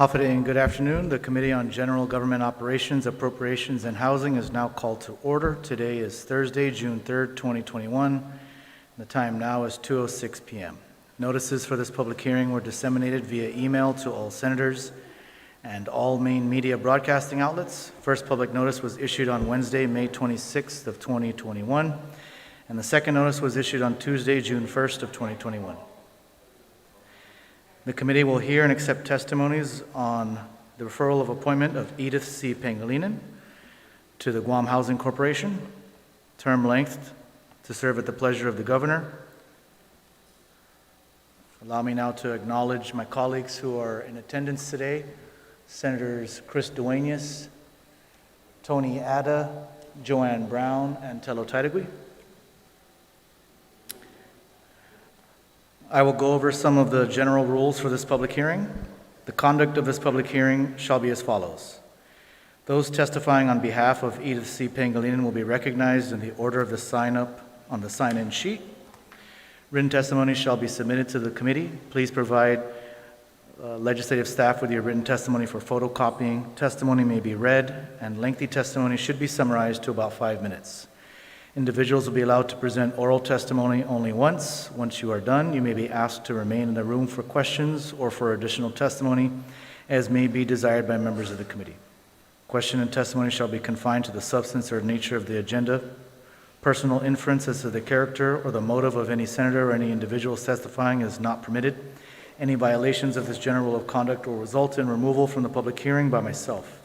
Hafa and good afternoon. The Committee on General Government Operations, Appropriations, and Housing is now called to order. Today is Thursday, June 3rd, 2021. The time now is 2:06 p.m. Notices for this public hearing were disseminated via email to all senators and all main media broadcasting outlets. First public notice was issued on Wednesday, May 26th of 2021, and the second notice was issued on Tuesday, June 1st of 2021. The committee will hear and accept testimonies on the referral of appointment of Edith C. Pangelinan to the Guam Housing Corporation, term length to serve at the pleasure of the governor. Allow me now to acknowledge my colleagues who are in attendance today. Senators Chris Duenas, Tony Ada, Joanne Brown, and Tello Taitagui. I will go over some of the general rules for this public hearing. The conduct of this public hearing shall be as follows. Those testifying on behalf of Edith C. Pangelinan will be recognized in the order of the sign-up on the sign-in sheet. Written testimony shall be submitted to the committee. Please provide legislative staff with your written testimony for photocopying. Testimony may be read, and lengthy testimony should be summarized to about 5 minutes. Individuals will be allowed to present oral testimony only once. Once you are done, you may be asked to remain in the room for questions or for additional testimony as may be desired by members of the committee. Question and testimony shall be confined to the substance or nature of the agenda. Personal inference as to the character or the motive of any senator or any individual testifying is not permitted. Any violations of this general rule of conduct will result in removal from the public hearing by myself.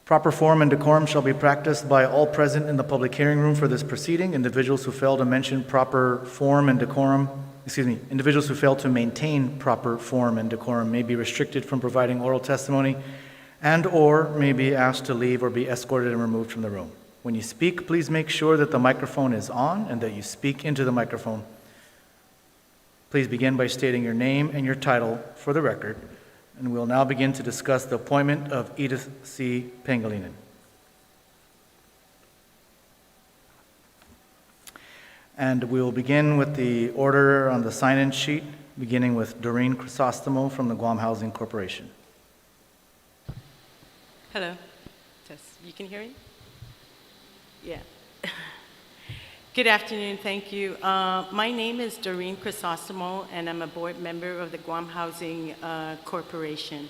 Proper form and decorum shall be practiced by all present in the public hearing room for this proceeding. Individuals who fail to maintain proper form and decorum may be restricted from providing oral testimony and/or may be asked to leave or be escorted and removed from the room. When you speak, please make sure that the microphone is on and that you speak into the microphone. Please begin by stating your name and your title for the record, and we'll now begin to discuss the appointment of Edith C. Pangelinan. And we will begin with the order on the sign-in sheet, beginning with Doreen Crisostomo from the Guam Housing Corporation. Hello. Tess, you can hear me? Yeah. Good afternoon, thank you. My name is Doreen Crisostomo, and I'm a board member of the Guam Housing Corporation.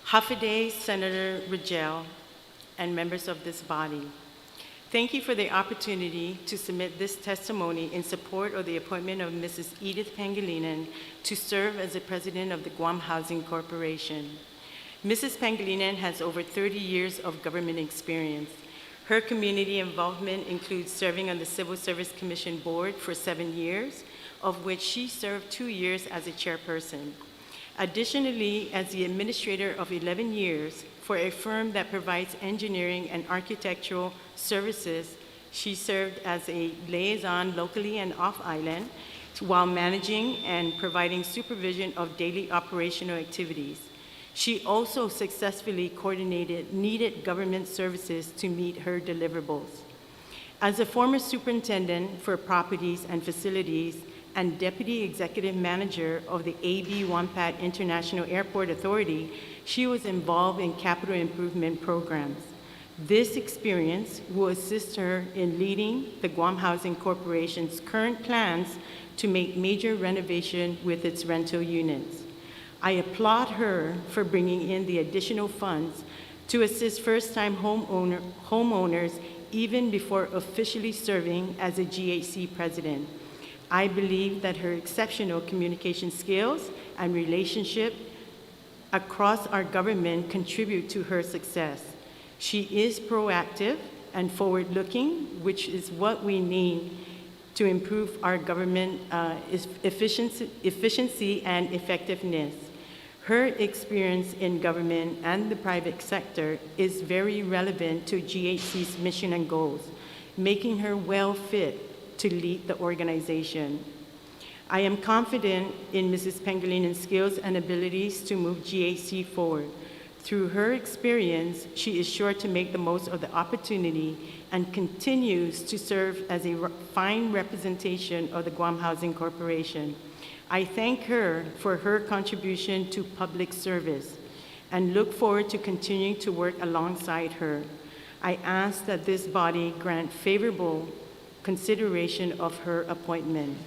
Hafa, Senator Rigel, and members of this body, thank you for the opportunity to submit this testimony in support of the appointment of Mrs. Edith Pangelinan to serve as the president of the Guam Housing Corporation. Mrs. Pangelinan has over 30 years of government experience. Her community involvement includes serving on the Civil Service Commission board for 7 years, of which she served 2 years as a chairperson. Additionally, as the administrator of 11 years for a firm that provides engineering and architectural services, she served as a liaison locally and off-island while managing and providing supervision of daily operational activities. She also successfully coordinated needed government services to meet her deliverables. As a former superintendent for properties and facilities and deputy executive manager of the AB Wampat International Airport Authority, she was involved in capital improvement programs. This experience will assist her in leading the Guam Housing Corporation's current plans to make major renovation with its rental units. I applaud her for bringing in the additional funds to assist first-time homeowners even before officially serving as a GHC president. I believe that her exceptional communication skills and relationship across our government contribute to her success. She is proactive and forward-looking, which is what we need to improve our government efficiency and effectiveness. Her experience in government and the private sector is very relevant to GHC's mission and goals, making her well fit to lead the organization. I am confident in Mrs. Pangelinan's skills and abilities to move GHC forward. Through her experience, she is sure to make the most of the opportunity and continues to serve as a fine representation of the Guam Housing Corporation. I thank her for her contribution to public service and look forward to continuing to work alongside her. I ask that this body grant favorable consideration of her appointment.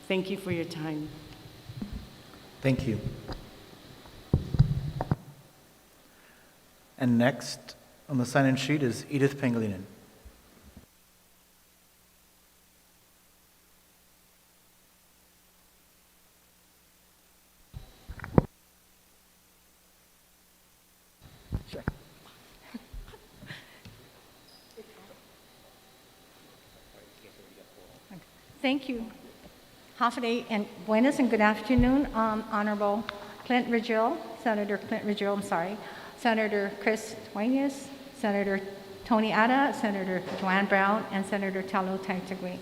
Thank you for your time. Thank you. And next on the sign-in sheet is Edith Pangelinan. Thank you. Hafaday and buenas and good afternoon, Honorable Clint Ridgell, Senator Clint Ridgell, Senator Chris Duenas, Senator Tony Ada, Senator Joanne Brown, and Senator Talo Taitagwe.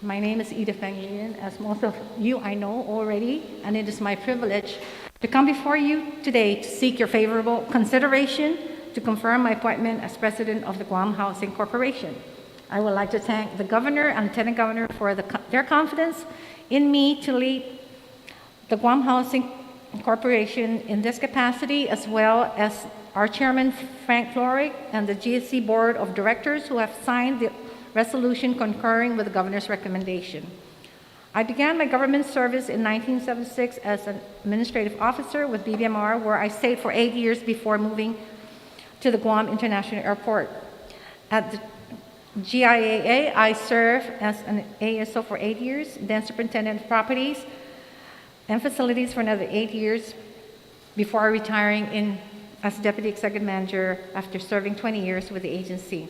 My name is Edith Pangelinan, as most of you I know already, and it is my privilege to come before you today to seek your favorable consideration to confirm my appointment as President of the Guam Housing Corporation. I would like to thank the Governor and Lieutenant Governor for their confidence in me to lead the Guam Housing Corporation in this capacity, as well as our Chairman, Frank Floric, and the GSC Board of Directors who have signed the resolution concurring with the Governor's recommendation. I began my government service in 1976 as an administrative officer with BBMR, where I stayed for 8 years before moving to the Guam International Airport. At the GIAA, I served as an ASO for 8 years, then Superintendent of Properties and Facilities for another 8 years before retiring as Deputy Executive Manager after serving 20 years with the agency.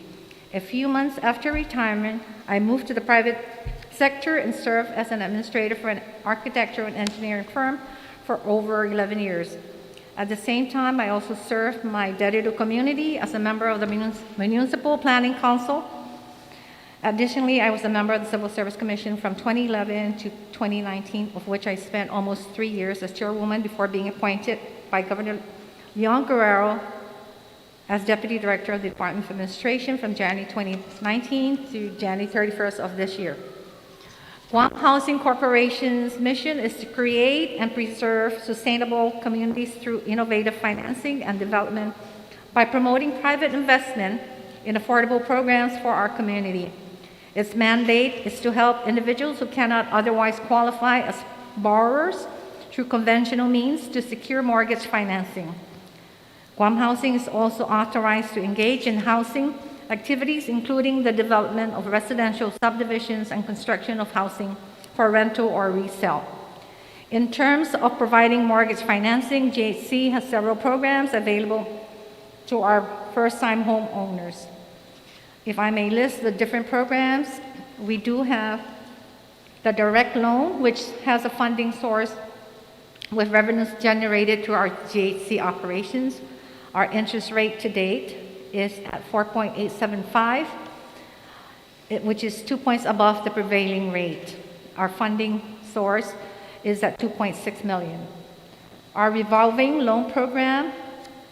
A few months after retirement, I moved to the private sector and served as an administrator for an architectural and engineering firm for over 11 years. At the same time, I also served my Derecho community as a member of the Municipal Planning Council. Additionally, I was a member of the Civil Service Commission from 2011 to 2019, of which I spent almost 3 years as chairwoman before being appointed by Governor Leon Guerrero as Deputy Director of the Department of Administration from January 2019 to January 31st of this year. Guam Housing Corporation's mission is to create and preserve sustainable communities through innovative financing and development by promoting private investment in affordable programs for our community. Its mandate is to help individuals who cannot otherwise qualify as borrowers through conventional means to secure mortgage financing. Guam Housing is also authorized to engage in housing activities, including the development of residential subdivisions and construction of housing for rental or resale. In terms of providing mortgage financing, GHC has several programs available to our first-time homeowners. If I may list the different programs, we do have the direct loan, which has a funding source with revenues generated through our GHC operations. Our interest rate to date is at 4.875, which is 2 points above the prevailing rate. Our funding source is at $2.6 million. Our revolving loan program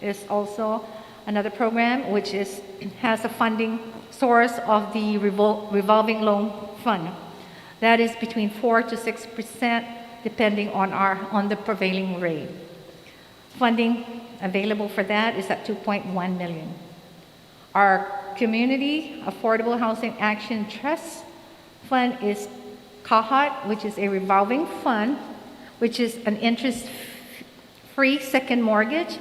is also another program which has a funding source of the revolving loan fund. That is between 4 to 6% depending on the prevailing rate. Funding available for that is at $2.1 million. Our Community Affordable Housing Action Trust Fund is CAHOT, which is a revolving fund, which is an interest-free second mortgage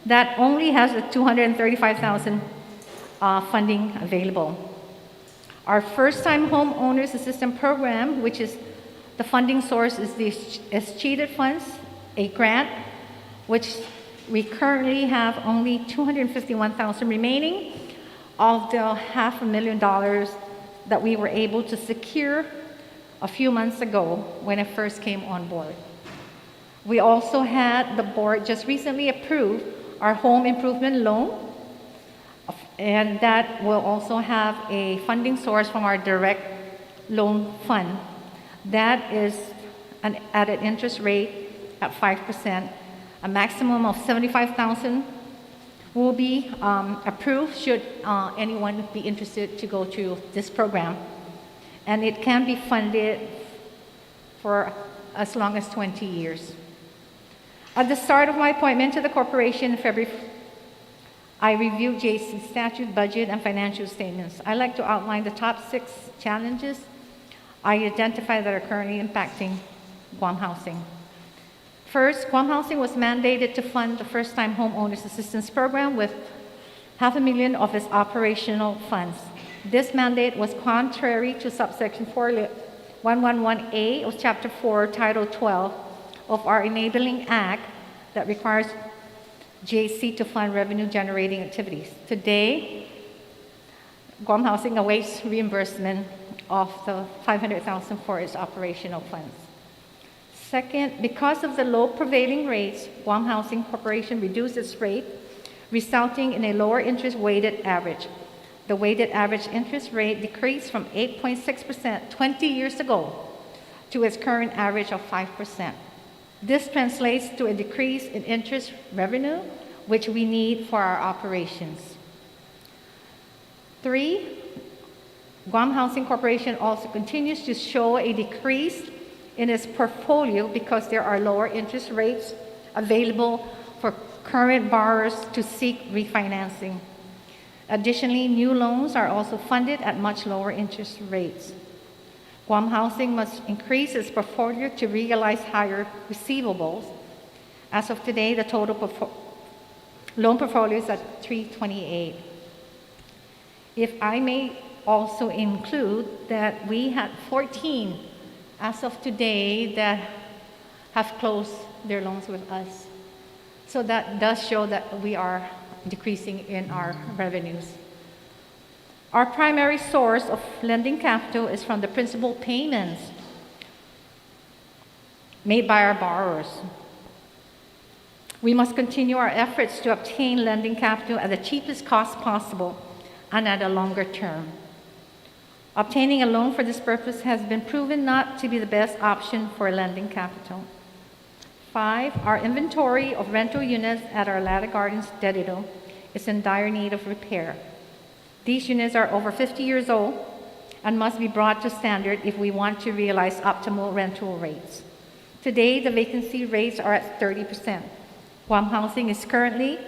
that only has a $235,000 funding available. Our first-time homeowners assistance program, which is the funding source is the escheated funds, a grant, which we currently have only $251,000 remaining of the $500,000 that we were able to secure a few months ago when it first came on board. We also had the board just recently approve our home improvement loan, and that will also have a funding source from our direct loan fund. That is at an interest rate at 5%. A maximum of $75,000 will be approved should anyone be interested to go through this program. And it can be funded for as long as 20 years. At the start of my appointment to the corporation in February, I reviewed JC statute, budget, and financial statements. I'd like to outline the top 6 challenges I identified that are currently impacting Guam Housing. First, Guam Housing was mandated to fund the first-time homeowners assistance program with $500,000 of its operational funds. This mandate was contrary to subsection 111A of Chapter 4, Title 12 of our Enabling Act that requires JC to fund revenue-generating activities. Today, Guam Housing awaits reimbursement of the $500,000 for its operational funds. Second, because of the low prevailing rates, Guam Housing Corporation reduced its rate, resulting in a lower interest weighted average. The weighted average interest rate decreased from 8.6% 20 years ago to its current average of 5%. This translates to a decrease in interest revenue, which we need for our operations. 3, Guam Housing Corporation also continues to show a decrease in its portfolio because there are lower interest rates available for current borrowers to seek refinancing. Additionally, new loans are also funded at much lower interest rates. Guam Housing must increase its portfolio to realize higher receivables. As of today, the total loan portfolio is at $328. If I may also include that we had 14 as of today that have closed their loans with us. So that does show that we are decreasing in our revenues. Our primary source of lending capital is from the principal payments made by our borrowers. We must continue our efforts to obtain lending capital at the cheapest cost possible and at a longer term. Obtaining a loan for this purpose has been proven not to be the best option for lending capital. 5, our inventory of rental units at our Latta Gardens Dedido is in dire need of repair. These units are over 50 years old and must be brought to standard if we want to realize optimal rental rates. Today, the vacancy rates are at 30%. Guam Housing is currently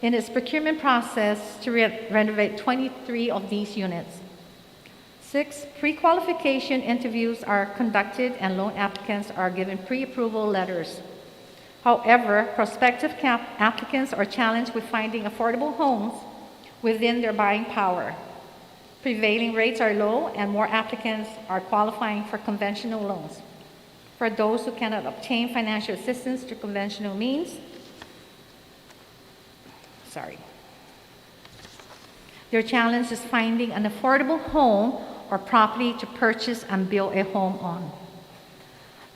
in its procurement process to renovate 23 of these units. 6, pre-qualification interviews are conducted and loan applicants are given pre-approval letters. However, prospective applicants are challenged with finding affordable homes within their buying power. Prevailing rates are low and more applicants are qualifying for conventional loans. For those who cannot obtain financial assistance through conventional means, their challenge is finding an affordable home or property to purchase and build a home on.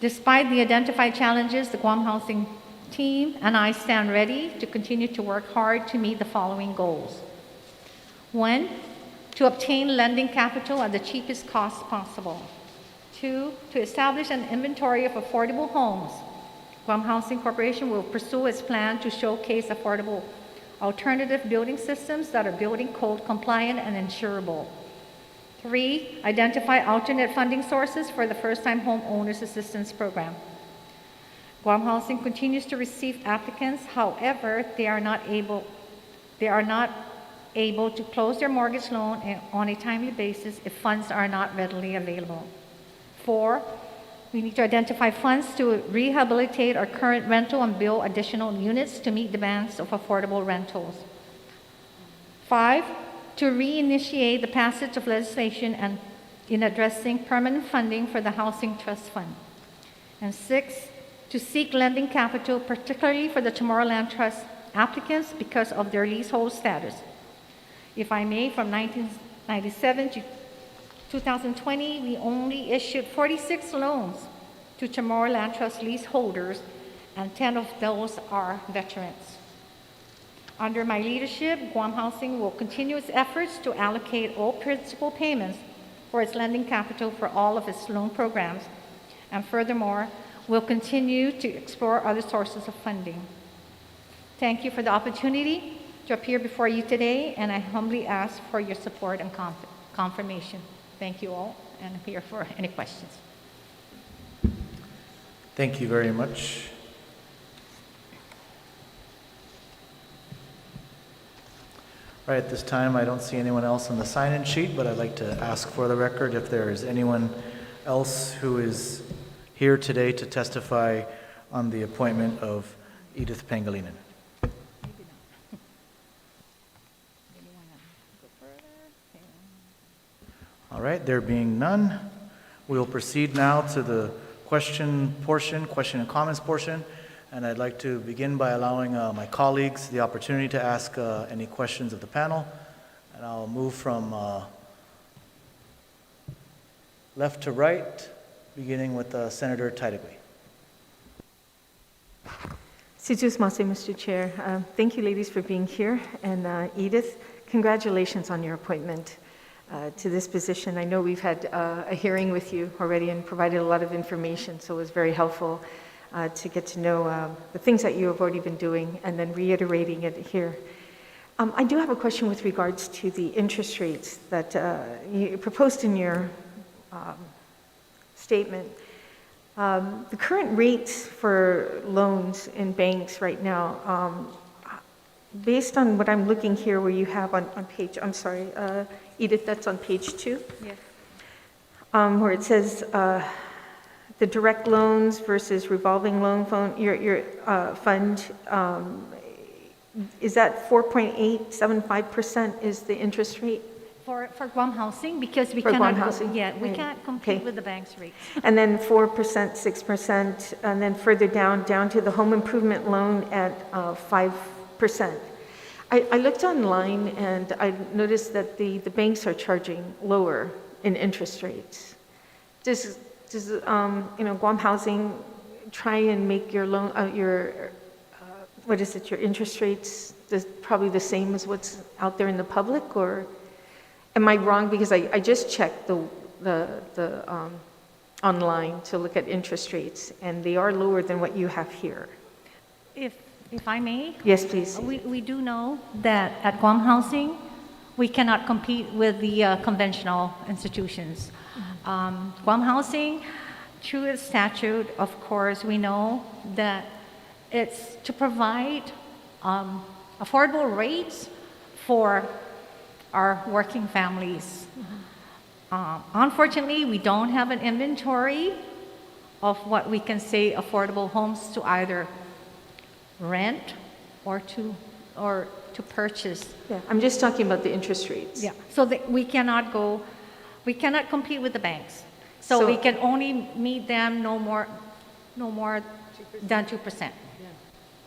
Despite the identified challenges, the Guam Housing team and I stand ready to continue to work hard to meet the following goals. 1, to obtain lending capital at the cheapest cost possible. 2, to establish an inventory of affordable homes. Guam Housing Corporation will pursue its plan to showcase affordable alternative building systems that are building code compliant and insurable. 3, identify alternate funding sources for the first-time homeowners assistance program. Guam Housing continues to receive applicants. However, they are not able to close their mortgage loan on a timely basis if funds are not readily available. 4, we need to identify funds to rehabilitate our current rental and build additional units to meet demands of affordable rentals. 5, to reinitiate the passage of legislation and in addressing permanent funding for the Housing Trust Fund. And 6, to seek lending capital, particularly for the Tomorrowland Trust applicants because of their leasehold status. If I may, from 1997 to 2020, we only issued 46 loans to Tomorrowland Trust leaseholders, and 10 of those are veterans. Under my leadership, Guam Housing will continue its efforts to allocate all principal payments for its lending capital for all of its loan programs, and furthermore, will continue to explore other sources of funding. Thank you for the opportunity to appear before you today, and I humbly ask for your support and confirmation. Thank you all, and I'm here for any questions. Thank you very much. All right, at this time, I don't see anyone else on the sign-in sheet, but I'd like to ask for the record if there is anyone else who is here today to testify on the appointment of Edith Pangelinan. All right, there being none, we will proceed now to the question and comments portion. And I'd like to begin by allowing my colleagues the opportunity to ask any questions of the panel. And I'll move from left to right, beginning with Senator Taitigui. Mr. Chair. Thank you, ladies, for being here. And Edith, congratulations on your appointment to this position. I know we've had a hearing with you already and provided a lot of information, so it was very helpful to get to know the things that you have already been doing and then reiterating it here. I do have a question with regards to the interest rates that you proposed in your statement. The current rates for loans in banks right now, based on what I'm looking here where you have on page, I'm sorry, Edith, that's on page 2? Yes. Where it says the direct loans versus revolving loan fund, your fund, is that 4.875% is the interest rate? For Guam Housing, because we For cannot, Guam Housing? yeah, we Right. can't compete Okay. with the bank's rates. And then 4%, 6%, and then further down to the home improvement loan at 5%. I looked online and I noticed that the banks are charging lower in interest rates. Does Guam Housing try and make your loan, your interest rates probably the same as what's out there in the public, or am I wrong? Because I just checked the online to look at interest rates, and they are lower than what you have here. If I may? Yes, please. We do know that at Guam Housing, we cannot compete with the conventional institutions. Guam Housing, through its statute, of course, we know that it's to provide affordable rates for our working families. Unfortunately, we don't have an inventory of what we can say affordable homes to either rent or to purchase. Yeah, I'm just talking about the interest rates. Yeah. So that we cannot compete with the banks. So So- we can only meet them no more than 2%.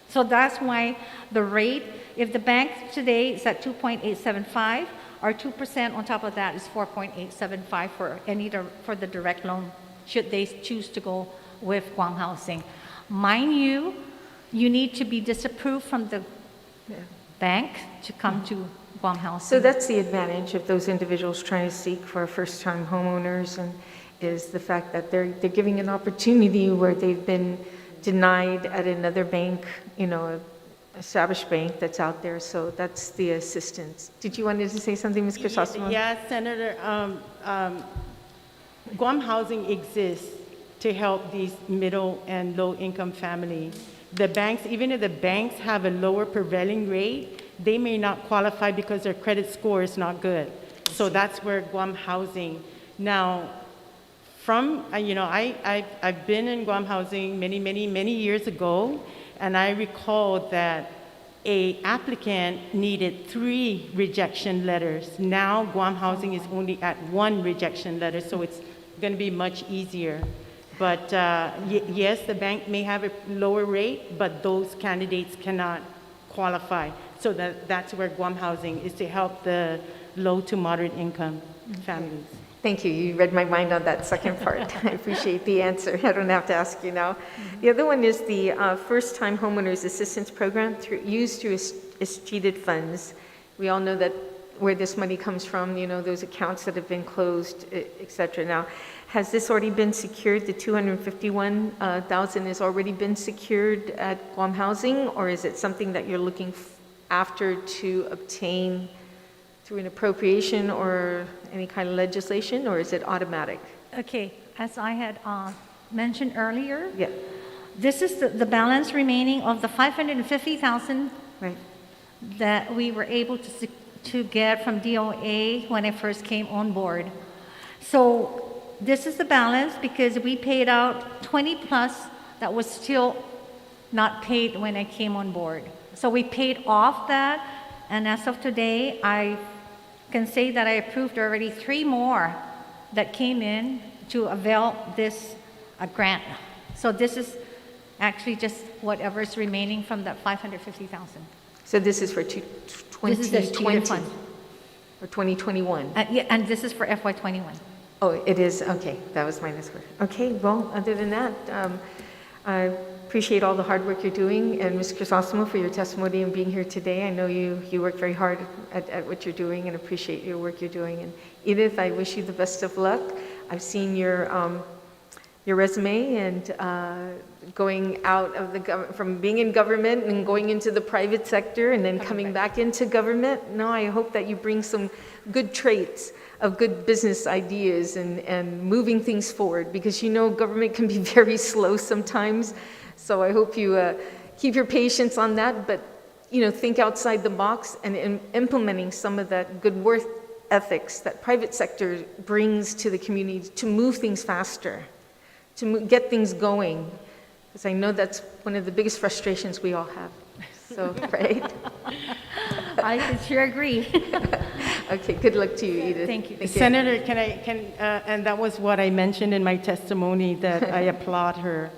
So that's why the rate, if the bank today is at 2.875, our 2% on top of that is 4.875 for the direct loan, should they choose to go with Guam Housing. Mind you, you need to be disapproved from the bank to come to Guam Housing. So that's the advantage of those individuals trying to seek for first-time homeowners, and is the fact that they're giving an opportunity where they've been denied at another bank, an established bank that's out there. So that's the assistance. Did you want to say something, Ms. Crisostomon? Yeah, Senator, Guam Housing exists to help these middle and low-income families. The banks, even if the banks have a lower prevailing rate, they may not qualify because their credit score is not good. So that's where Guam Housing. Now, I've been in Guam Housing many years ago, and I recall that a applicant needed 3 rejection letters. Now Guam Housing is only at 1 rejection letter, so it's going to be much easier. But yes, the bank may have a lower rate, but those candidates cannot qualify. So that's where Guam Housing is, to help the low to moderate income families. Thank you. You read my mind on that second part. I appreciate the answer. I don't have to ask you now. The other one is the First-Time Homeowners Assistance Program used through escheated funds. We all know that where this money comes from, those accounts that have been closed, et cetera. Now, has this already been secured? The $251,000 has already been secured at Guam Housing, or is it something that you're looking after to obtain through an appropriation or any kind of legislation, or is it automatic? Okay, as I had mentioned earlier. Yeah, This is the balance remaining of the 550,000 right. that we were able to get from DOA when I first came on board. So this is the balance because we paid out 20 plus that was still not paid when I came on board. So we paid off that, and as of today, I can say that I approved already 3 more that came in to avail this grant. So this is actually just whatever is remaining from that 550,000. So this is for This is the 2020 TIA fund. or 2021? Yeah, and this is for FY21. Oh, it is, okay, that was my next question. Okay, well, other than that, I appreciate all the hard work you're doing, and Ms. Crisostomo for your testimony and being here today. I know you work very hard at what you're doing and appreciate your work you're doing. And Edith, I wish you the best of luck. I've seen your resume and going out of from being in government and going into the private sector and then coming back into government. No, I hope that you bring some good traits of good business ideas and moving things forward, because you know government can be very slow sometimes. So I hope you keep your patience on that, but you know, think outside the box and in implementing some of that good work ethics that private sector brings to the community to move things faster, to get things going. Because I know that's one of the biggest frustrations we all have. So, right? I can sure agree. Okay, good luck to you, Edith. Thank you. Senator, and that was what I mentioned in my testimony, that I applaud her,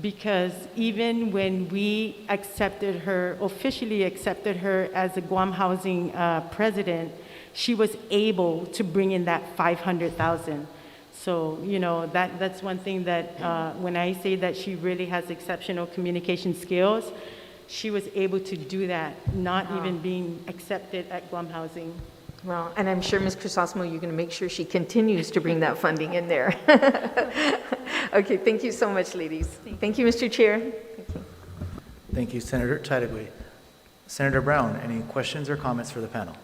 because even when we officially accepted her as the Guam Housing president, she was able to bring in that 500,000. So, you know, that's one thing that when I say that she really has exceptional communication skills, she was able to do that, not even being accepted at Guam Housing. Well, and I'm sure, Ms. Crisostomo, you're going to make sure she continues to bring that funding in there. Okay, thank you so much, ladies. Thank you, Mr. Chair. Thank you. Thank you, Senator Titagwe. Senator Brown, any questions or comments for the panel?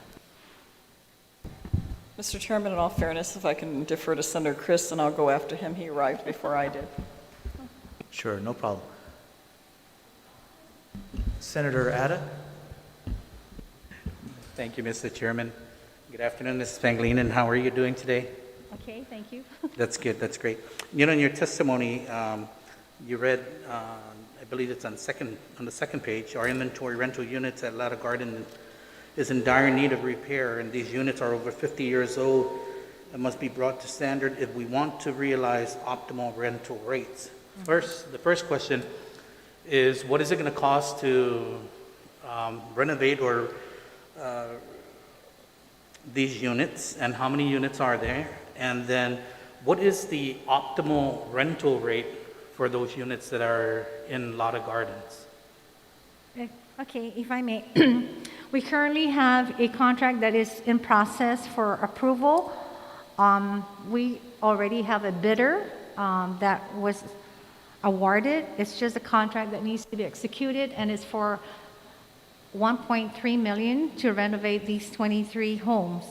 Mr. Chairman, in all fairness, if I can defer to Senator Chris, and I'll go after him. He arrived before I did. Sure, no problem. Senator Ada? Thank you, Mr. Chairman. Good afternoon, Mrs. Pangelinan. How are you doing today? Okay, thank you. That's good. That's great. You know, in your testimony, you read, I believe it's on the second page, our inventory rental units at Latta Garden is in dire need of repair, and these units are over 50 years old and must be brought to standard if we want to realize optimal rental rates. The first question is, what is it going to cost to renovate or these units, and how many units are there? And then what is the optimal rental rate for those units that are in Latta Gardens? Okay, if I may. We currently have a contract that is in process for approval. We already have a bidder that was awarded. It's just a contract that needs to be executed, and it's for $1.3 million to renovate these 23 homes.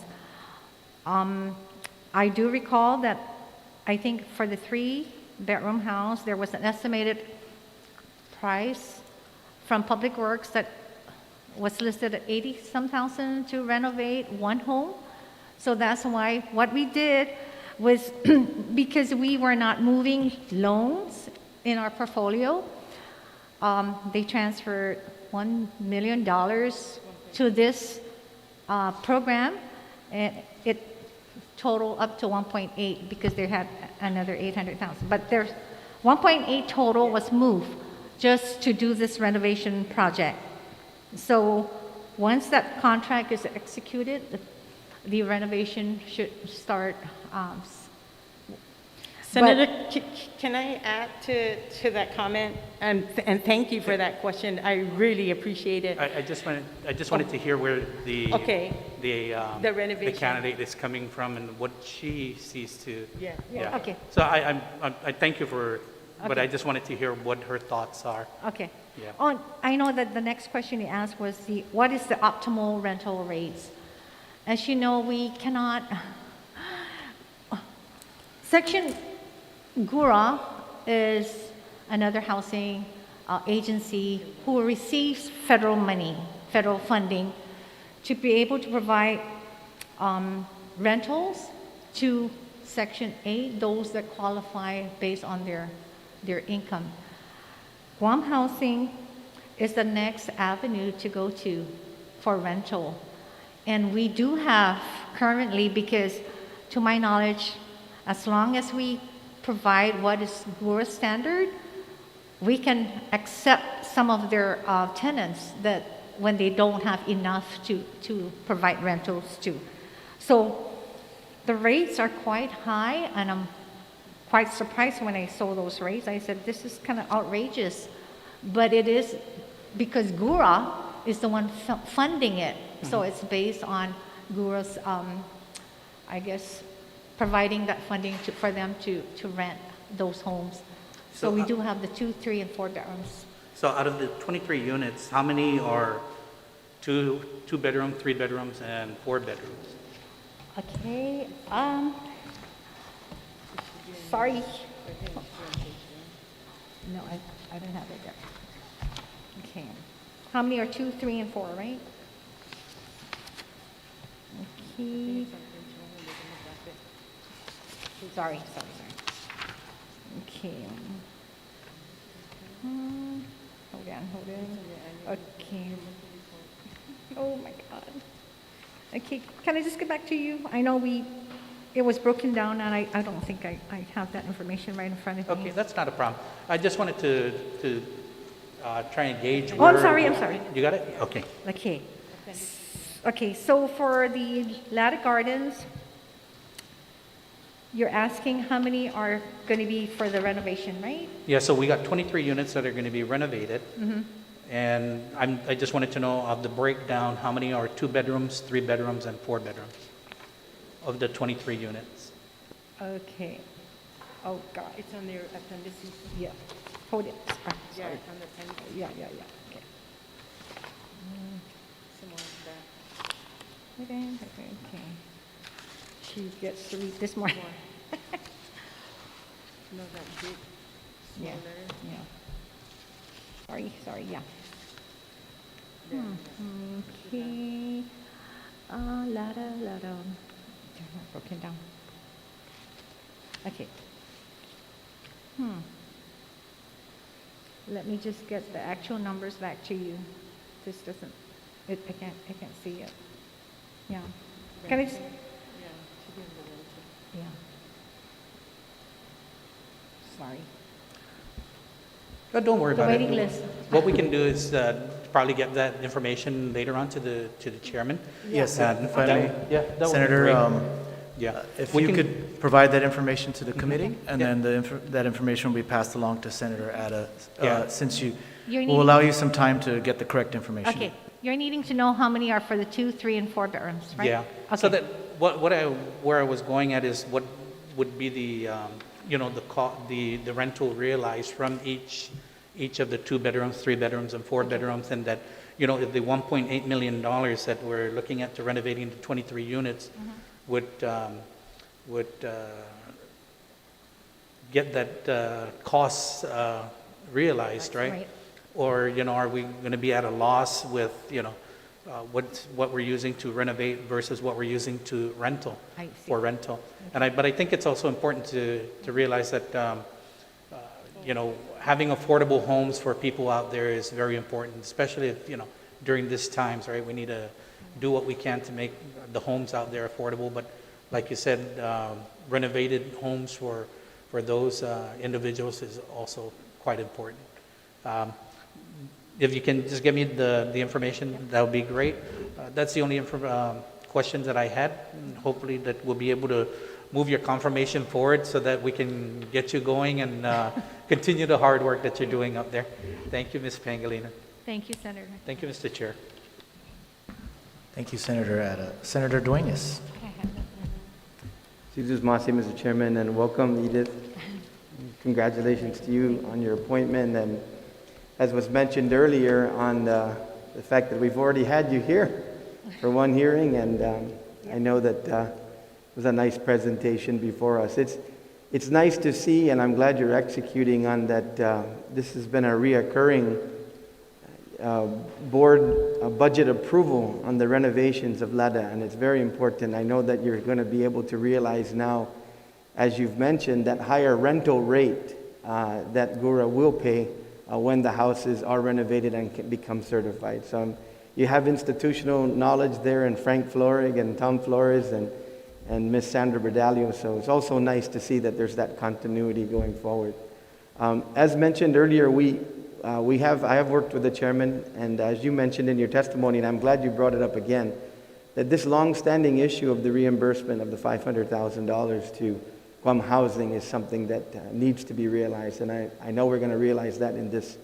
I do recall that I think for the 3-bedroom house, there was an estimated price from Public Works that was listed at 80-some thousand to renovate one home. So that's why what we did was because we were not moving loans in our portfolio, they transferred $1 million to this program, and it totaled up to 1.8 because they had another 800,000. But there's 1.8 total was moved just to do this renovation project. So once that contract is executed, the renovation should start. Senator, can I add to that comment? And thank you for that question. I really appreciate it. I just wanted to hear where the renovation. the candidate is coming from and what she sees to. Yeah. Okay. So I thank you for, but Okay. I just wanted to hear what her thoughts are. Okay. Yeah. I know that the next question you asked was what is the optimal rental rates? As you know, we cannot. Section GURA is another housing agency who receives federal money, federal funding, to be able to provide rentals to Section 8, those that qualify based on their income. Guam Housing is the next avenue to go to for rental. And we do have currently, because to my knowledge, as long as we provide what is GURA standard, we can accept some of their tenants that when they don't have enough to provide rentals to. So the rates are quite high, and I'm quite surprised when I saw those rates. I said, this is kind of outrageous. But it is because GURA is the one funding it. So it's based on GURA's, I guess, providing that funding for them to rent those homes. So we do have the 2, 3, and 4 bedrooms. So out of the 23 units, how many are two bedroom, 3 bedrooms, and 4 bedrooms? Okay, sorry. No, I don't have it there. Okay. How many are 2, 3, and 4, right? Okay. Sorry. Okay. Hold on. Okay. Oh my God. Okay, can I just get back to you? I know it was broken down, and I don't think I have that information right in front of me. Okay, that's not a problem. I just wanted to try and gauge Oh, I'm sorry. You got it? Okay. Okay. Okay, so for the Ladder Gardens, you're asking how many are going to be for the renovation, right? Yeah, so we got 23 units that are going to be renovated. And I just wanted to know of the breakdown, how many are 2 bedrooms, 3 bedrooms, and 4 bedrooms of the 23 units? Okay. Oh, God. It's on their appendices. Yeah. Hold it. Ah, Yeah, sorry. it's on the appendices. Yeah. Okay. Okay. She gets to read this morning. No, that big, small Yeah. letter. Yeah. Sorry, yeah. Okay. Ladder. Broken down. Okay. Let me just get the actual numbers back to you. This doesn't, I can't see it. Yeah. Can I just, Yeah, should be on the rental. yeah. Sorry. Don't worry The about it. waiting list. What we can do is probably get that information later on to the chairman. Yes, And if I may. yeah, that would be Senator, great. Yeah. if We you can- could provide that information to the committee, and Yeah. then that information will be passed along to Senator Ada, Yeah. since You're we'll needing- allow you some time to get the correct information. Okay, you're needing to know how many are for the 2, 3, and 4 bedrooms, right? Yeah. Okay. So that where I was going at is what would be the the rental realized from each of the 2 bedrooms, 3 bedrooms, and 4 bedrooms, and that if the $1.8 million that we're looking at to renovating the 23 units would get that cost realized, right? Right. Or are we going to be at a loss with what we're using to renovate versus what we're using to rental I see. for rental? But I think it's also important to realize that having affordable homes for people out there is very important, especially if during these times, right? We need to do what we can to make the homes out there affordable. But like you said, renovated homes for those individuals is also quite important. If you can just give me the information, that would be great. That's the only questions that I had. And hopefully that we'll be able to move your confirmation forward so that we can get you going and continue the hard work that you're doing up there. Thank you, Ms. Pangelinan. Thank you, Senator. Thank you, Mr. Chair. Thank you, Senator Ada. Senator Duenas. Jesus Masi, Mr. Chairman, and welcome, Edith. Congratulations to you on your appointment, and as was mentioned earlier on the fact that we've already had you here for one hearing, and I know that it was a nice presentation before us. it's nice to see, and I'm glad you're executing on that. This has been a reoccurring board budget approval on the renovations of LADA, and it's very important. I know that you're going to be able to realize now, as you've mentioned, that higher rental rate that GURA will pay when the houses are renovated and can become certified. So you have institutional knowledge there in Frank Florig and Tom Flores and Miss Sandra Berdalio, so it's also nice to see that there's that continuity going forward. As mentioned earlier, I have worked with the chairman, and as you mentioned in your testimony, and I'm glad you brought it up again, that this long-standing issue of the reimbursement of the $500,000 to Guam Housing is something that needs to be realized, and I know we're going to realize that in this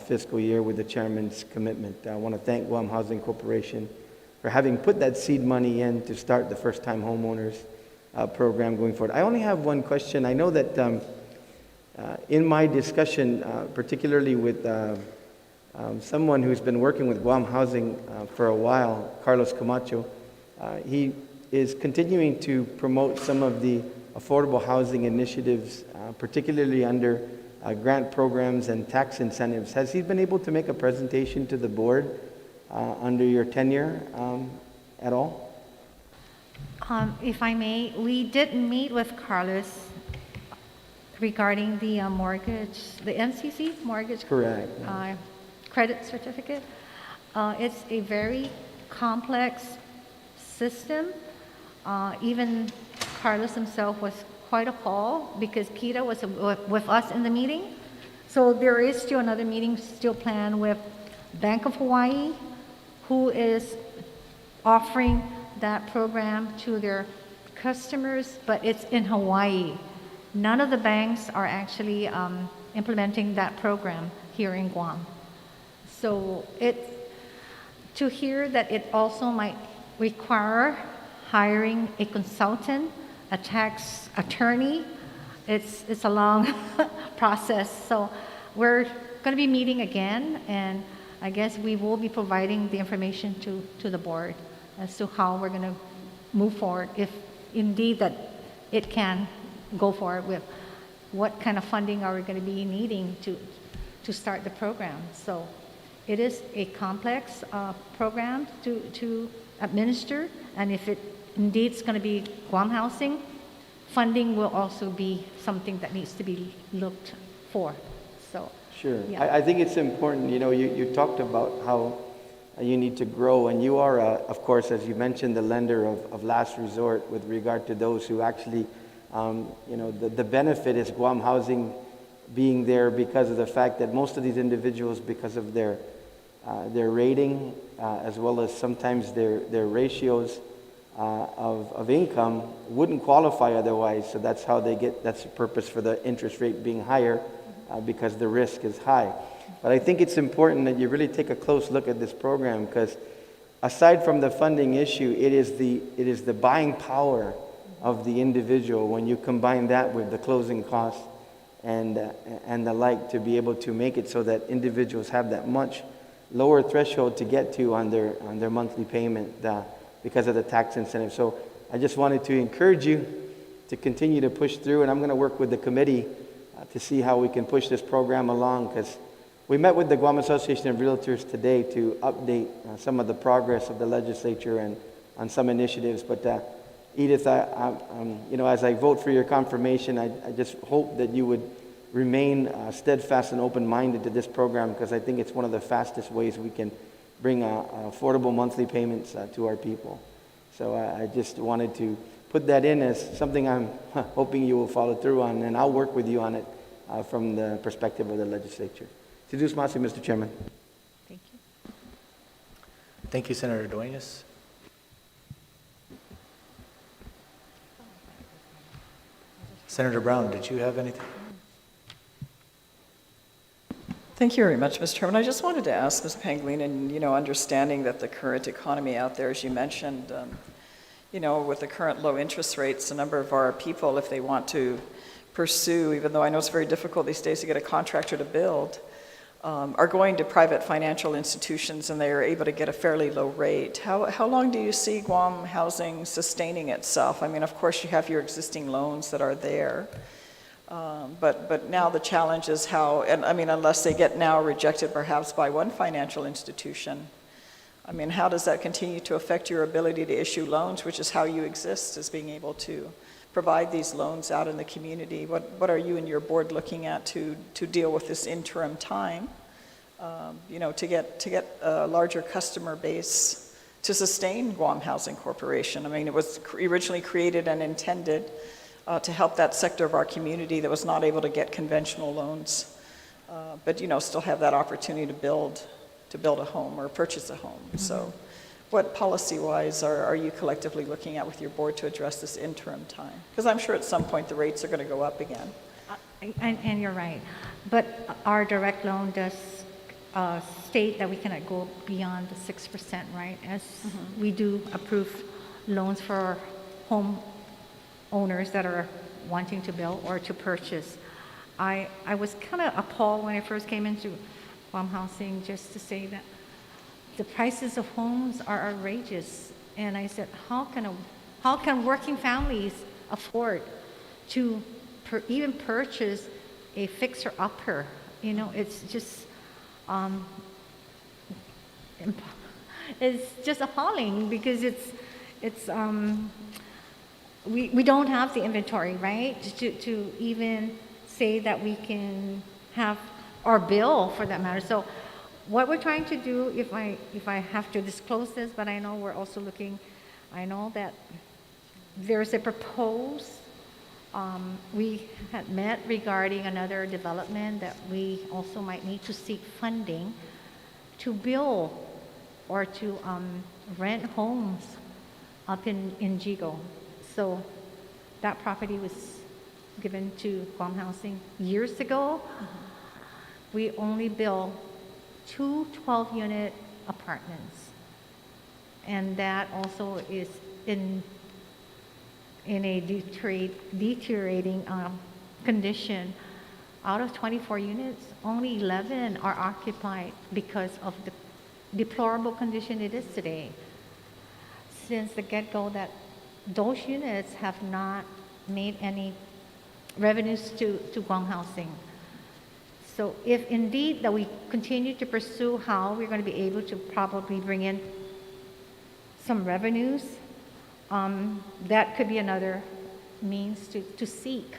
fiscal year with the chairman's commitment. I want to thank Guam Housing Corporation for having put that seed money in to start the first-time homeowners program going forward. I only have one question. I know that in my discussion, particularly with someone who's been working with Guam Housing for a while, Carlos Camacho, he is continuing to promote some of the affordable housing initiatives, particularly under grant programs and tax incentives. Has he been able to make a presentation to the board under your tenure at all? If I may, we did meet with Carlos regarding the mortgage, the MCC mortgage. Correct. Credit certificate. It's a very complex system. Even Carlos himself was quite appalled because Kita was with us in the meeting. So there is still another meeting still planned with Bank of Hawaii, who is offering that program to their customers, but it's in Hawaii. None of the banks are actually implementing that program here in Guam. So to hear that it also might require hiring a consultant, a tax attorney, it's a long process. So we're going to be meeting again, and I guess we will be providing the information to the board as to how we're going to move forward, if indeed that it can go forward with what kind of funding are we going to be needing to start the program. So it is a complex program to administer, and if it indeed is going to be Guam Housing, funding will also be something that needs to be looked for. So sure. yeah. I think it's important, you talked about how you need to grow, and you are, of course, as you mentioned, the lender of last resort with regard to those who actually, the benefit is Guam Housing being there because of the fact that most of these individuals, because of their rating, as well as sometimes their ratios of income, wouldn't qualify otherwise. So that's how that's the purpose for the interest rate being higher, because the risk is high. But I think it's important that you really take a close look at this program, because aside from the funding issue, it is the buying power of the individual when you combine that with the closing costs and the like, to be able to make it so that individuals have that much lower threshold to get to on their monthly payment because of the tax incentive. So I just wanted to encourage you to continue to push through, and I'm going to work with the committee to see how we can push this program along, because we met with the Guam Association of Realtors today to update some of the progress of the legislature and on some initiatives. But Edith, as I vote for your confirmation, I just hope that you would remain steadfast and open-minded to this program, because I think it's one of the fastest ways we can bring affordable monthly payments to our people. So I just wanted to put that in as something I'm hoping you will follow through on, and I'll work with you on it from the perspective of the legislature. Sidus Masi, Mr. Chairman. Thank you. Thank you, Senator Duenas. Senator Brown, did you have anything? Thank you very much, Mr. Chairman. I just wanted to ask Ms. Pangelinan, understanding that the current economy out there, as you mentioned, with the current low interest rates, a number of our people, if they want to pursue, even though I know it's very difficult these days to get a contractor to build, are going to private financial institutions and they are able to get a fairly low rate. How long do you see Guam Housing sustaining itself? I mean, of course, you have your existing loans that are there, but now the challenge is how, and I mean, unless they get now rejected perhaps by one financial institution, I mean, how does that continue to affect your ability to issue loans, which is how you exist, is being able to provide these loans out in the community? What are you and your board looking at to deal with this interim time, you know, to get a larger customer base to sustain Guam Housing Corporation? I mean, it was originally created and intended to help that sector of our community that was not able to get conventional loans, but, you know, still have that opportunity to build a home or purchase a home. Mm-hmm. So what policy-wise are you collectively looking at with your board to address this interim time? Because I'm sure at some point the rates are going to go up again. And you're right. But our direct loan does state that we cannot go beyond the 6%, right? As we do approve loans for home owners that are wanting to build or to purchase. I was kind of appalled when I first came into Guam Housing just to say that the prices of homes are outrageous. And I said, how can working families afford to even purchase a fixer-upper? You know, it's just appalling because we don't have the inventory, right? To even say that we can have our bill for that matter. So what we're trying to do, if I have to disclose this, but I know we're also looking, I know that there's a proposed, we had met regarding another development that we also might need to seek funding to build or to rent homes up in Jigo. So that property was given to Guam Housing years ago. We only built 2 12-unit apartments, and that also is in a deteriorating condition. Out of 24 units, only 11 are occupied because of the deplorable condition it is today. Since the get-go, that those units have not made any revenues to Guam Housing. So if indeed that we continue to pursue how we're going to be able to probably bring in some revenues, that could be another means to seek.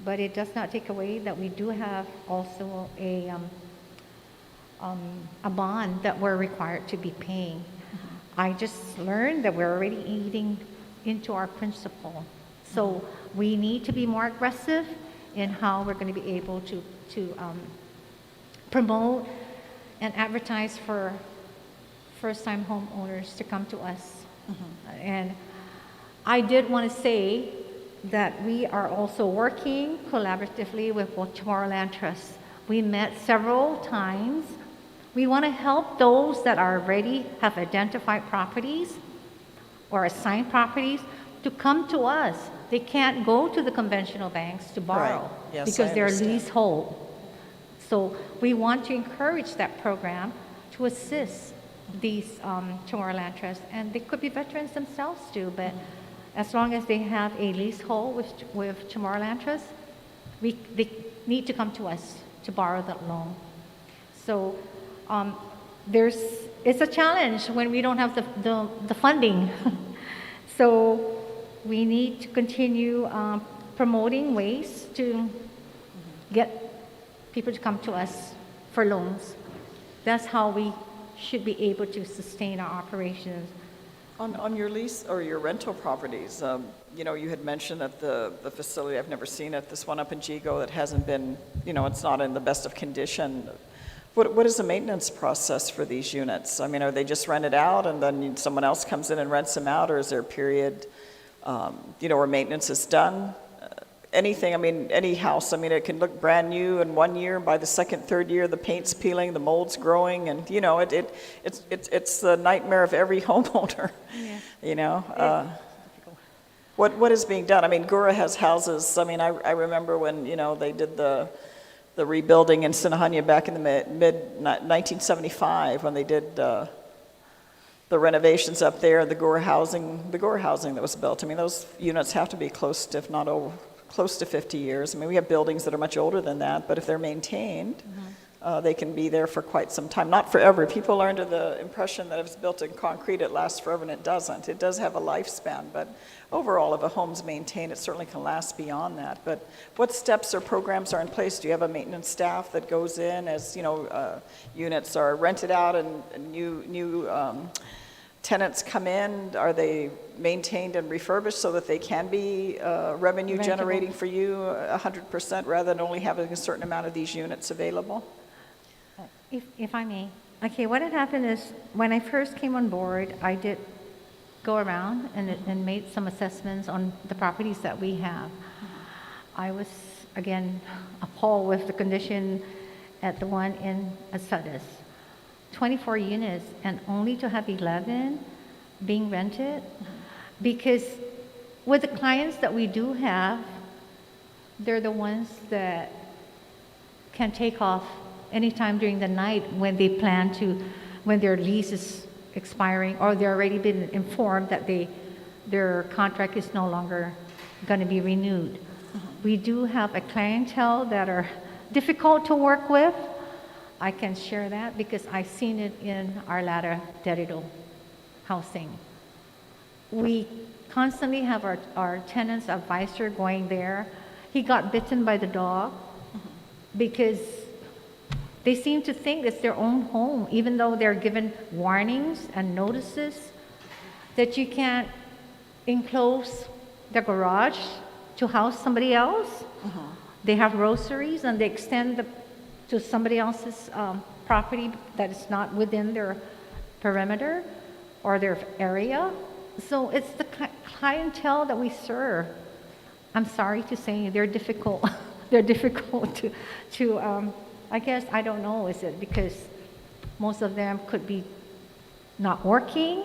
But it does not take away that we do have also a bond that we're required to be paying. I just learned that we're already eating into our principal. So we need to be more aggressive in how we're going to be able to promote and advertise for first-time homeowners to come to us. And I did want to say that we are also working collaboratively with Tomorrowland Trust. We met several times. We want to help those that already have identified properties or assigned properties to come to us. They can't go to the conventional banks to borrow. Right. Yes, because I they're understand. leasehold. So we want to encourage that program to assist these Tomorrowland Trusts, and they could be veterans themselves too, but as long as they have a leasehold with Tomorrowland Trust, they need to come to us to borrow that loan. So it's a challenge when we don't have the funding. So we need to continue promoting ways to get people to come to us for loans. That's how we should be able to sustain our operations. On your lease or your rental properties, you know, you had mentioned that the facility, I've never seen it, this one up in Jigo that hasn't been, you know, it's not in the best of condition. What is the maintenance process for these units? I mean, are they just rented out and then someone else comes in and rents them out, or is there a period, you know, where maintenance is done? Anything, I mean, any house, I mean, it can look brand new in 1 year. By the second, third year, the paint's peeling, the mold's growing, and, you know, it's the nightmare of every homeowner, Yeah. you know? What is being done? I mean, Gura has houses. I mean, I remember when, you know, they did the the rebuilding in Sinahanya back in the mid-1975 when they did the renovations up there, the Guam housing that was built. I mean, those units have to be close to, if not over, close to 50 years. I mean, we have buildings that are much older than that, but if they're maintained, they can be there for quite some time. Not forever. People are under the impression that if it's built in concrete, it lasts forever, and it doesn't. It does have a lifespan, but overall, if a home's maintained, it certainly can last beyond that. But what steps or programs are in place? Do you have a maintenance staff that goes in as, units are rented out and new tenants come in? Are they maintained and refurbished so that they can be revenue generating for you 100% rather than only having a certain amount of these units available? If I may. Okay, what had happened is when I first came on board, I did go around and made some assessments on the properties that we have. I was, again, appalled with the condition at the one in Asadis. 24 units and only to have 11 being rented, because with the clients that we do have, they're the ones that can take off anytime during the night when they plan to, when their lease is expiring or they're already been informed that their contract is no longer going to be renewed. We do have a clientele that are difficult to work with. I can share that because I've seen it in our Lara Derrido housing. We constantly have our tenants advisor going there. He got bitten by the dog because they seem to think it's their own home, even though they're given warnings and notices that you can't enclose the garage to house somebody else. They have groceries and they extend to somebody else's property that is not within their perimeter or their area. So it's the clientele that we serve. I'm sorry to say they're difficult. They're difficult to I guess, I don't know, is it because most of them could be not working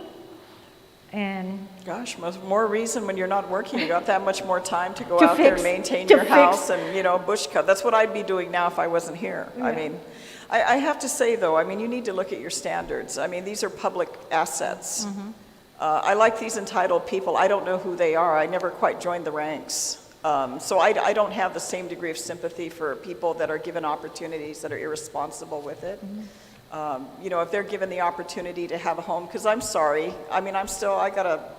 and... Gosh, more reason when you're not working, you got that much more time to go To out there fix- and maintain to your house fix. and, bush cut. That's what I'd be doing now if I wasn't here. I mean, I have to say, though, I mean, you need to look at your standards. I mean, these are public assets. I like these entitled people. I don't know who they are. I never quite joined the ranks. So I don't have the same degree of sympathy for people that are given opportunities that are irresponsible with it. If they're given the opportunity to have a home, because I'm sorry, I mean, I got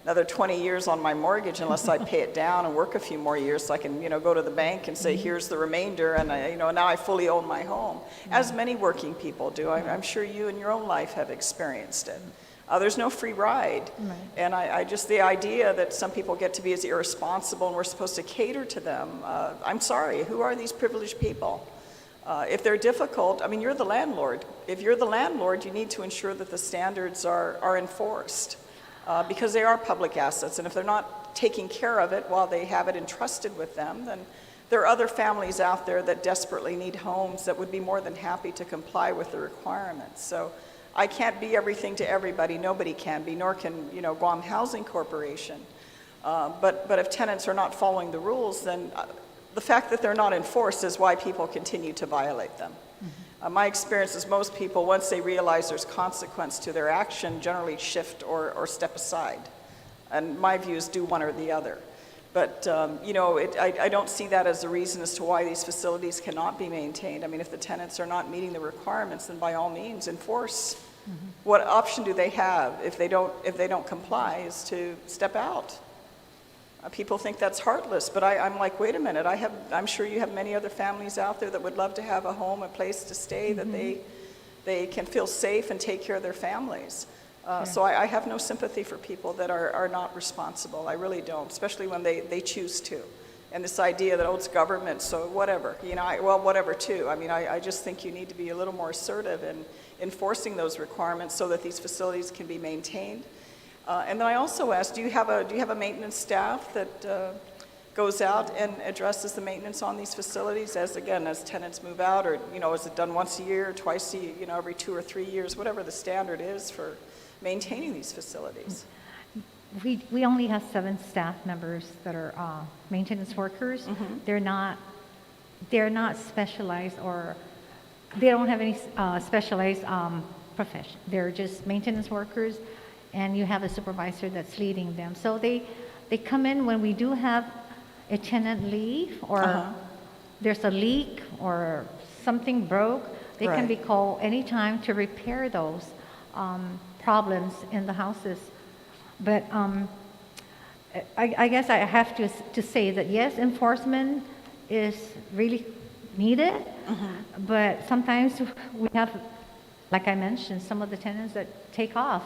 another 20 years on my mortgage unless I pay it down and work a few more years so I can, go to the bank and say, here's the remainder, and now I fully own my home, as many working people do. I'm sure you in your own life have experienced it. There's no free ride. And I just, the idea that some people get to be as irresponsible and we're supposed to cater to them, I'm sorry, who are these privileged people? If they're difficult, I mean, you're the landlord. If you're the landlord, you need to ensure that the standards are enforced because they are public assets. And if they're not taking care of it while they have it entrusted with them, then there are other families out there that desperately need homes that would be more than happy to comply with the requirements. So I can't be everything to everybody. Nobody can be, nor can, Guam Housing Corporation. But if tenants are not following the rules, then the fact that they're not enforced is why people continue to violate them. My experience is most people, once they realize there's consequence to their action, generally shift or step aside. And my view is do one or the other. But, I don't see that as a reason as to why these facilities cannot be maintained. I mean, if the tenants are not meeting the requirements, then by all means, enforce. What option do they have if they don't comply is to step out. People think that's heartless, but I'm like, wait a minute, I'm sure you have many other families out there that would love to have a home, a place to stay, that they can feel safe and take care of their families. So I have no sympathy for people that are not responsible. I really don't, especially when they choose to. And this idea that, it's government, so whatever, whatever too. I mean, I just think you need to be a little more assertive in enforcing those requirements so that these facilities can be maintained. And then I also asked, do you have a maintenance staff that goes out and addresses the maintenance on these facilities as tenants move out, or, is it done once a year, twice a year, every 2 or 3 years, whatever the standard is for maintaining these facilities? We only have 7 staff members that are maintenance workers. They're not they're not specialized, or they don't have any specialized profession. They're just maintenance workers, and you have a supervisor that's leading them. So they come in when we do have a tenant leave, or there's a leak, or something broke. They can be called anytime to repair those problems in the houses. But I guess I have to say that yes, enforcement is really needed, but sometimes we have, like I mentioned, some of the tenants that take off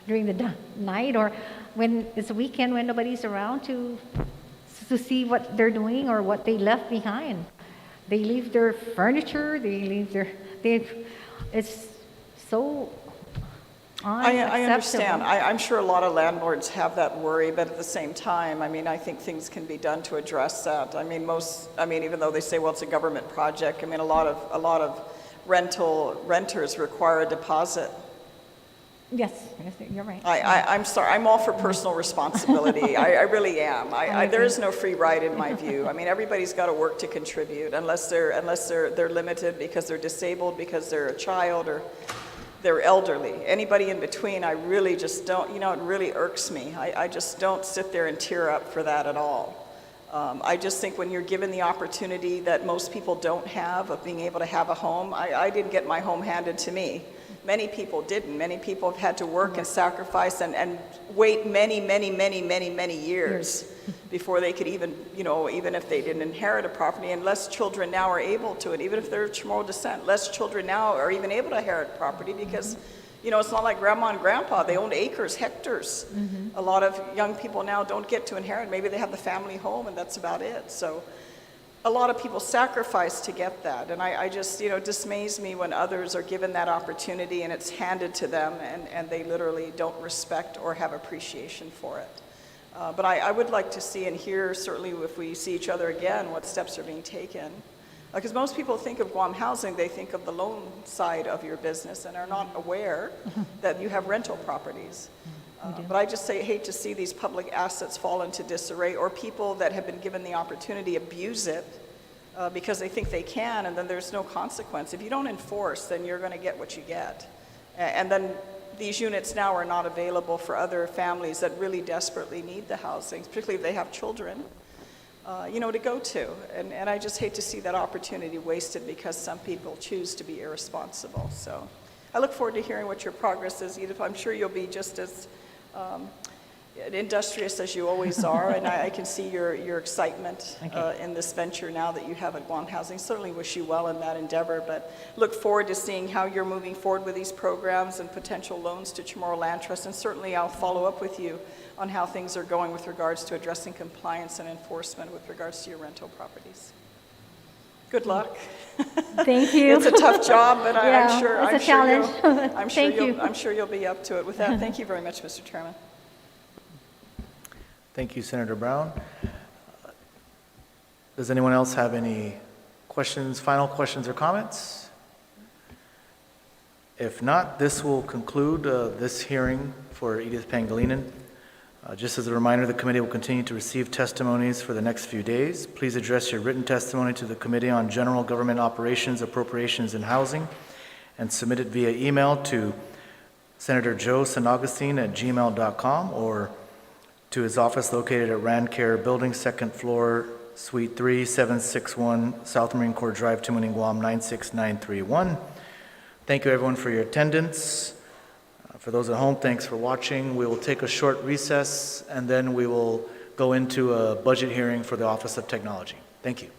during the night, or when it's a weekend when nobody's around to see what they're doing or what they left behind. They leave their furniture, it's so unacceptable. I understand. I'm sure a lot of landlords have that worry, but at the same time, I mean, I think things can be done to address that. I mean, even though they say, well, it's a government project, I mean, a lot of renters require a deposit. Yes, you're right. I'm sorry, I'm all for personal responsibility. I really am. There is no free ride in my view. I mean, everybody's got to work to contribute, unless they're limited because they're disabled, because they're a child, or they're elderly. Anybody in between, I really just don't, it really irks me. I just don't sit there and tear up for that at all. I just think when you're given the opportunity that most people don't have of being able to have a home, I didn't get my home handed to me. Many people didn't. Many people have had to work and sacrifice and wait many years before they could even if they didn't inherit a property. And less children now are able to, and even if they're Chamorro descent, less children now are even able to inherit property because, it's not like grandma and grandpa. They owned acres, hectares. A lot of young people now don't get to inherit. Maybe they have the family home and that's about it. So a lot of people sacrifice to get that, and I just, dismays me when others are given that opportunity and it's handed to them and they literally don't respect or have appreciation for it. But I would like to see and hear, certainly if we see each other again, what steps are being taken. Because most people think of Guam Housing, they think of the loan side of your business and are not aware that you have rental properties. But I just hate to see these public assets fall into disarray, or people that have been given the opportunity abuse it because they think they can, and then there's no consequence. If you don't enforce, then you're going to get what you get. And then these units now are not available for other families that really desperately need the housing, particularly if they have children, to go to. And I just hate to see that opportunity wasted because some people choose to be irresponsible. So I look forward to hearing what your progress is, Edith. I'm sure you'll be just as industrious as you always are, and I can see your excitement in this venture now that you have at Guam Housing. Certainly wish you well in that endeavor, but look forward to seeing how you're moving forward with these programs and potential loans to Chamorro Land Trust, and certainly I'll follow up with you on how things are going with regards to addressing compliance and enforcement with regards to your rental properties. Good luck. Thank you. It's a tough job, but it's a challenge. I'm sure you'll be up to it. With that, thank you very much, Mr. Chairman. Thank you, Senator Brown. Does anyone else have any questions, final questions or comments? If not, this will conclude this hearing for Edith Pangelinan. Just as a reminder, the committee will continue to receive testimonies for the next few days. Please address your written testimony to the Committee on General Government Operations, Appropriations, and Housing, and submit it via email to Senator Joe Agustin@gmail.com or to his office located at Rand Care Building, 2nd floor, Suite 3, 761 South Marine Corps Drive, Tumuning, Guam, 96931. Thank you, everyone, for your attendance. For those at home, thanks for watching. We will take a short recess, and then we will go into a budget hearing for the Office of Technology. Thank you.